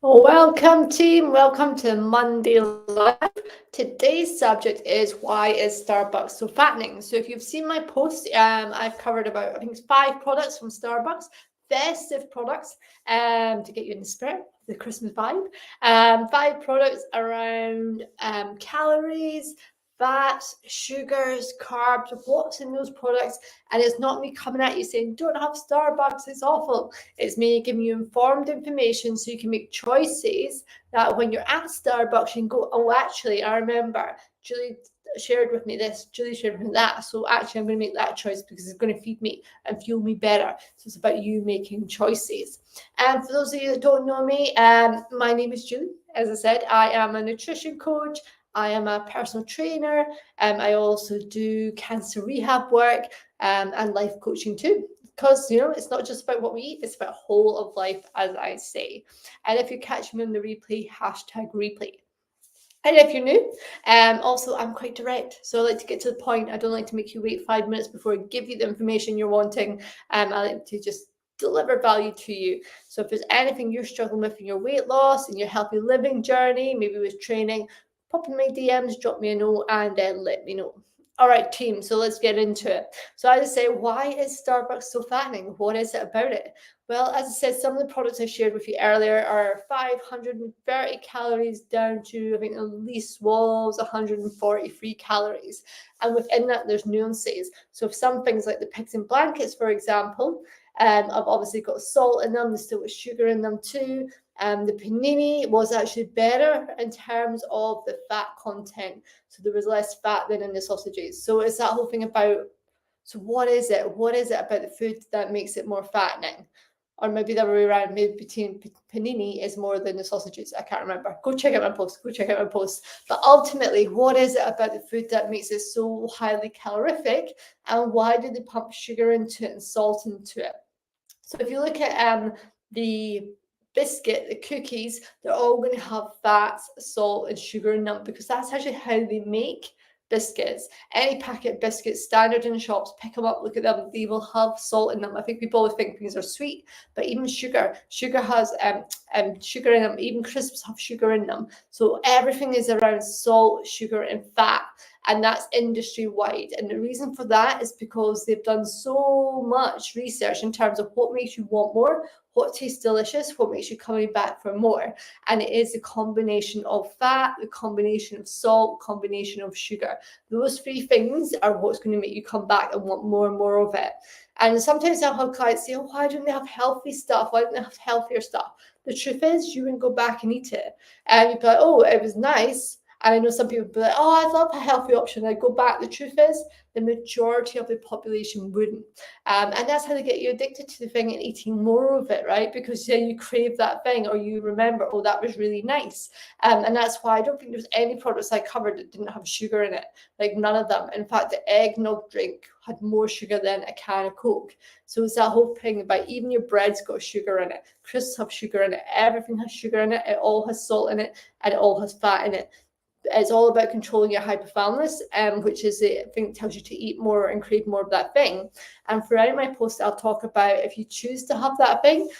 Welcome, team. Welcome to Monday Live. Today's subject is why is Starbucks so fattening? So, if you've seen my post, I've covered about I think it's 5 products from Starbucks, festive products, to get you in the spirit, the Christmas vibe. 5 products around calories, fats, sugars, carbs, what's in those products, and it's not me coming at you saying don't have Starbucks, it's awful. It's me giving you informed information so you can make choices that when you're at Starbucks, you can go, oh, actually, I remember Julie shared with me this, Julie shared with me that. So actually, I'm going to make that choice because it's going to feed me and fuel me better. So it's about you making choices. And for those of you that don't know me, my name is Julie. As I said, I am a nutrition coach. I am a personal trainer. I also do cancer rehab work and life coaching too, because it's not just about what we eat, it's about whole of life, as I say. And if you catch me on the replay, hashtag replay. And if you're new, also I'm quite direct, so I like to get to the point. I don't like to make you wait 5 minutes before I give you the information you're wanting. I like to just deliver value to you. So if there's anything you're struggling with in your weight loss and your healthy living journey, maybe with training, pop in my DMs, drop me a note, and then let me know. All right, team. So let's get into it. So as I say, why is Starbucks so fattening? What is it about it? Well, as I said, some of the products I shared with you earlier are 530 calories down to, I think, at least was 140 free calories. And within that, there's nuances. So if some things like the pigs and blankets, for example, I've obviously got salt in them, there's still got sugar in them too. The panini was actually better in terms of the fat content. So there was less fat than in the sausages. So it's that whole thing about, so what is it? What is it about the food that makes it more fattening? Or maybe the other way around, maybe panini is more than the sausages. I can't remember. Go check out my post. Go check out my post. But ultimately, what is it about the food that makes it so highly calorific? And why do they pump sugar into it and salt into it? So if you look at the biscuit, the cookies, they're all going to have fats, salt, and sugar in them because that's actually how they make biscuits. Any packet biscuits, standard in shops, pick them up, look at them, they will have salt in them. I think people always think things are sweet, but even sugar has sugar in them. Even crisps have sugar in them. So everything is around salt, sugar, and fat, and that's industry wide. And the reason for that is because they've done so much research in terms of what makes you want more, what tastes delicious, what makes you coming back for more. And it is a combination of fat, the combination of salt, combination of sugar. Those 3 things are what's going to make you come back and want more and more of it. And sometimes I'll have clients say, oh, why don't they have healthy stuff? Why don't they have healthier stuff? The truth is, you wouldn't go back and eat it. And you'd be like, oh, it was nice. And I know some people be like, oh, I love a healthy option. I go back. The truth is, the majority of the population wouldn't. And that's how they get you addicted to the thing and eating more of it, right? Because then you crave that thing or you remember, oh, that was really nice. And that's why I don't think there's any products I covered that didn't have sugar in it. Like none of them. In fact, the eggnog drink had more sugar than a can of Coke. So it's that whole thing about even your bread's got sugar in it. Crisps have sugar in it. Everything has sugar in it. It all has salt in it and it all has fat in it. It's all about controlling your hypothalamus, which is the thing that tells you to eat more and crave more of that thing. And throughout my post, I'll talk about if you choose to have that thing,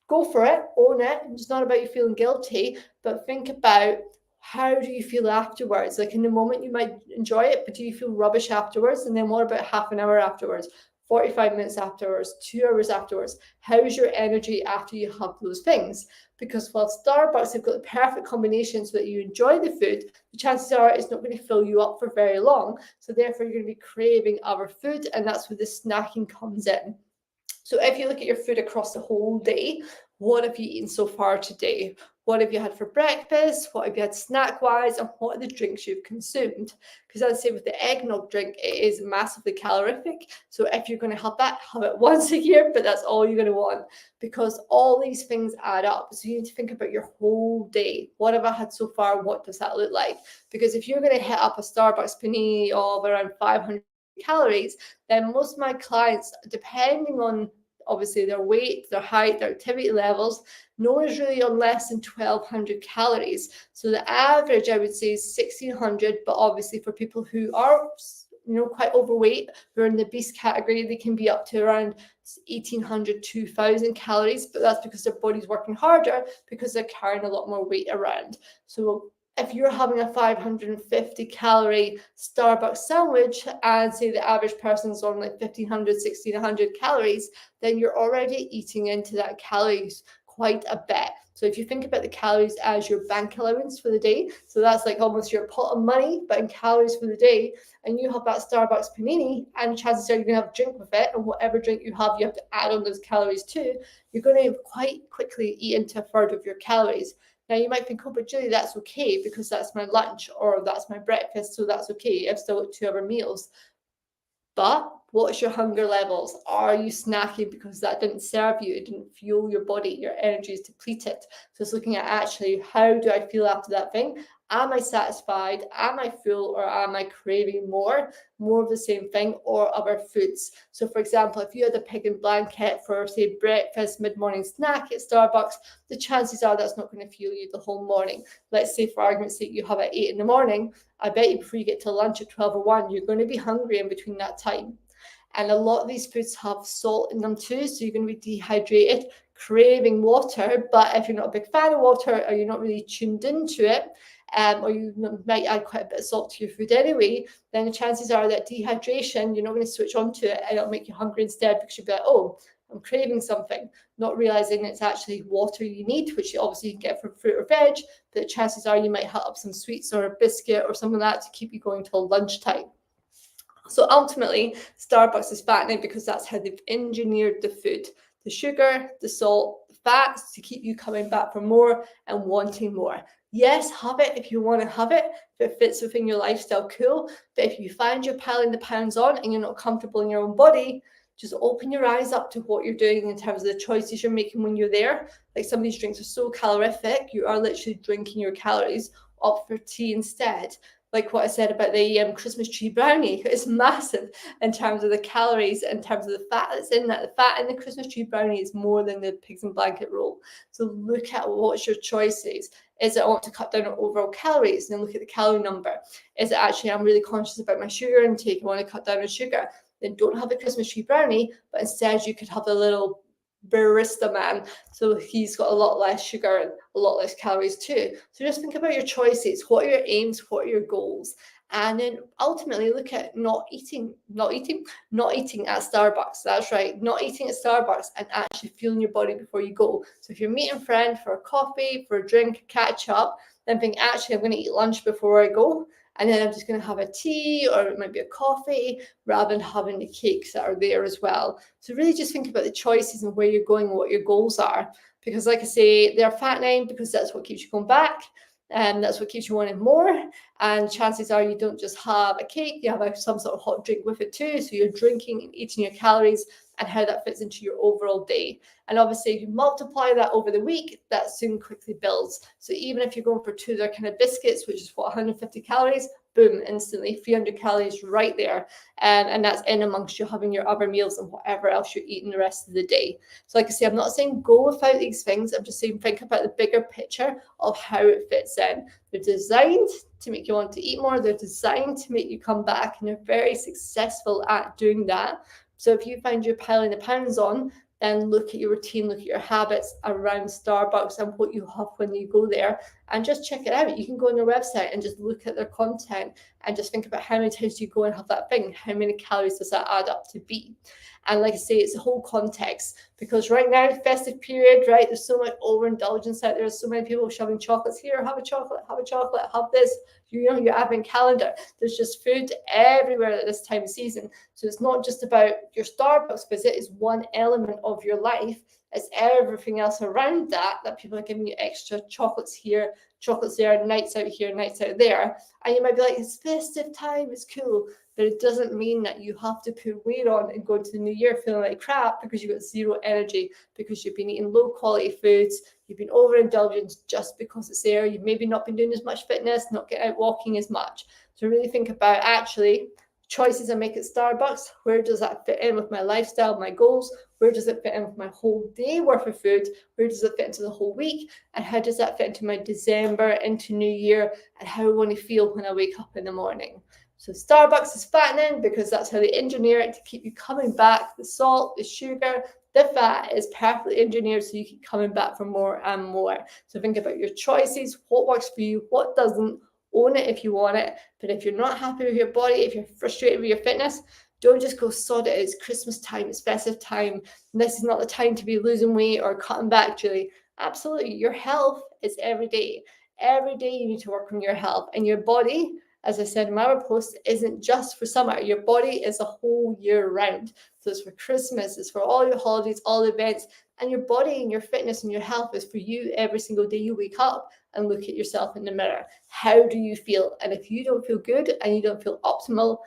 go for it, own it. It's not about you feeling guilty, but think about how do you feel afterwards? Like in the moment, you might enjoy it, but do you feel rubbish afterwards? And then what about half an hour afterwards? 45 minutes afterwards, 2 hours afterwards? How's your energy after you have those things? Because while Starbucks have got the perfect combination so that you enjoy the food, the chances are it's not going to fill you up for very long. So therefore, you're going to be craving other food, and that's where the snacking comes in. So if you look at your food across the whole day, what have you eaten so far today? What have you had for breakfast? What have you had snack-wise? And what are the drinks you've consumed? Because as I say with the eggnog drink, it is massively calorific. So if you're going to have that, have it once a year, but that's all you're going to want because all these things add up. So you need to think about your whole day. What have I had so far? What does that look like? Because if you're going to hit up a Starbucks panini of around 500 calories, then most of my clients, depending on obviously their weight, their height, their activity levels, no one's really on less than 1,200 calories. So the average, I would say, is 1,600, but obviously for people who are quite overweight, who are in the beast category, they can be up to around 1,800, 2,000 calories, but that's because their body's working harder because they're carrying a lot more weight around. So if you're having a 550 calorie Starbucks sandwich and say the average person's on like 1,500, 1,600 calories, then you're already eating into that calories quite a bit. So if you think about the calories as your bank allowance for the day, so that's like almost your pot of money, but in calories for the day, and you have that Starbucks panini, and chances are you're going to have a drink with it, and whatever drink you have to add on those calories too, you're going to quite quickly eat into a third of your calories. Now you might think, oh, but Julie, that's okay because that's my lunch or that's my breakfast, so that's okay. I've still got 2 hour meals. But what's your hunger levels? Are you snacking because that didn't serve you? It didn't fuel your body. Your energy is depleted. So it's looking at actually, how do I feel after that thing? Am I satisfied? Am I full? Or am I craving more of the same thing or other foods? So for example, if you had a pig in blanket for say breakfast, mid-morning snack at Starbucks, the chances are that's not going to fuel you the whole morning. Let's say for argument's sake, you have at 8 in the morning. I bet you before you get to lunch at 12 or 1, you're going to be hungry in between that time. And a lot of these foods have salt in them too, so you're going to be dehydrated, craving water. But if you're not a big fan of water or you're not really tuned into it, or you might add quite a bit of salt to your food anyway, then the chances are that dehydration, you're not going to switch on to it and it'll make you hungry instead because you'll be like, oh, I'm craving something, not realizing it's actually water you need, which you obviously can get from fruit or veg, but the chances are you might have up some sweets or a biscuit or something like that to keep you going till lunchtime. So ultimately, Starbucks is fattening because that's how they've engineered the food. The sugar, the salt, the fats to keep you coming back for more and wanting more. Yes, have it if you want to have it, if it fits within your lifestyle, cool. But if you find you're piling the pounds on and you're not comfortable in your own body, just open your eyes up to what you're doing in terms of the choices you're making when you're there. Like some of these drinks are so calorific, you are literally drinking your calories up for tea instead. Like what I said about the Christmas tree brownie, it's massive in terms of the calories, in terms of the fat that's in that. The fat in the Christmas tree brownie is more than the pigs in blanket roll. So look at what's your choices. Is it I want to cut down on overall calories? And then look at the calorie number. Is it actually I'm really conscious about my sugar intake, I want to cut down on sugar? Then don't have the Christmas tree brownie, but instead you could have the little barista man, so he's got a lot less sugar and a lot less calories too. So just think about your choices. What are your aims? What are your goals? And then ultimately look at not eating at Starbucks. That's right, not eating at Starbucks and actually fueling your body before you go. So if you're meeting a friend for a coffee, for a drink, catch up, then think actually I'm going to eat lunch before I go. And then I'm just going to have a tea or it might be a coffee rather than having the cakes that are there as well. So really just think about the choices and where you're going and what your goals are. Because like I say, they're fattening because that's what keeps you going back. And that's what keeps you wanting more. And chances are you don't just have a cake, you have some sort of hot drink with it too. So you're drinking and eating your calories and how that fits into your overall day. And obviously, if you multiply that over the week, that soon quickly builds. So even if you're going for 2 other kind of biscuits, which is what, 150 calories, boom, instantly 300 calories right there. And that's in amongst you having your other meals and whatever else you're eating the rest of the day. So like I say, I'm not saying go without these things. I'm just saying think about the bigger picture of how it fits in. They're designed to make you want to eat more. They're designed to make you come back, and they're very successful at doing that. So if you find you're piling the pounds on, then look at your routine, look at your habits around Starbucks and what you have when you go there, and just check it out. You can go on their website and just look at their content and just think about how many times do you go and have that thing, how many calories does that add up to be. And like I say, it's the whole context, because right now, festive period, right, there's so much overindulgence out there. There's so many people shoving chocolates here, have a chocolate, have this, your advent calendar. There's just food everywhere at this time of season. So it's not just about your Starbucks visit, it's one element of your life. It's everything else around that people are giving you extra chocolates here, chocolates there, nights out here, nights out there. And you might be like, it's festive time, it's cool. But it doesn't mean that you have to put weight on and go into the new year feeling like crap because you've got zero energy, because you've been eating low quality foods, you've been overindulgent just because it's there, you've maybe not been doing as much fitness, not getting out walking as much. So really think about actually choices I make at Starbucks, where does that fit in with my lifestyle, my goals? Where does it fit in with my whole day worth of food? Where does it fit into the whole week? And how does that fit into my December, into New Year, and how I want to feel when I wake up in the morning? So Starbucks is fattening because that's how they engineer it to keep you coming back. The salt, the sugar, the fat is perfectly engineered so you keep coming back for more and more. So think about your choices, what works for you, what doesn't. Own it if you want it. But if you're not happy with your body, if you're frustrated with your fitness, don't just go sod it. It's Christmas time, it's festive time. This is not the time to be losing weight or cutting back, Julie. Absolutely. Your health is every day. Every day you need to work on your health. And your body, as I said in my post, isn't just for summer. Your body is a whole year round. So it's for Christmas, it's for all your holidays, all events. And your body and your fitness and your health is for you every single day you wake up and look at yourself in the mirror. How do you feel? And if you don't feel good and you don't feel optimal,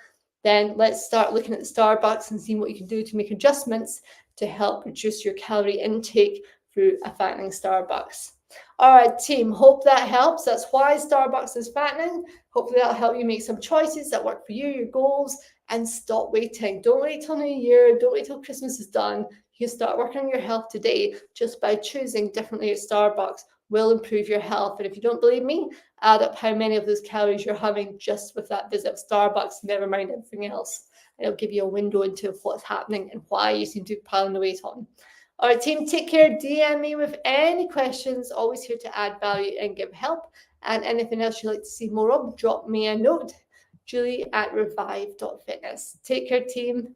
then let's start looking at the Starbucks and seeing what you can do to make adjustments to help reduce your calorie intake through a fattening Starbucks. All right, team, hope that helps. That's why Starbucks is fattening. Hopefully that'll help you make some choices that work for you, your goals, and stop waiting. Don't wait till New Year. Don't wait till Christmas is done. You can start working on your health today just by choosing differently at Starbucks will improve your health. And if you don't believe me, add up how many of those calories you're having just with that visit of Starbucks, never mind everything else. It'll give you a window into what's happening and why you seem to be piling the weight on. All right, team, take care. DM me with any questions. Always here to add value and give help. And anything else you'd like to see more of, drop me a note. Julie@revive.fitness. Take care, team.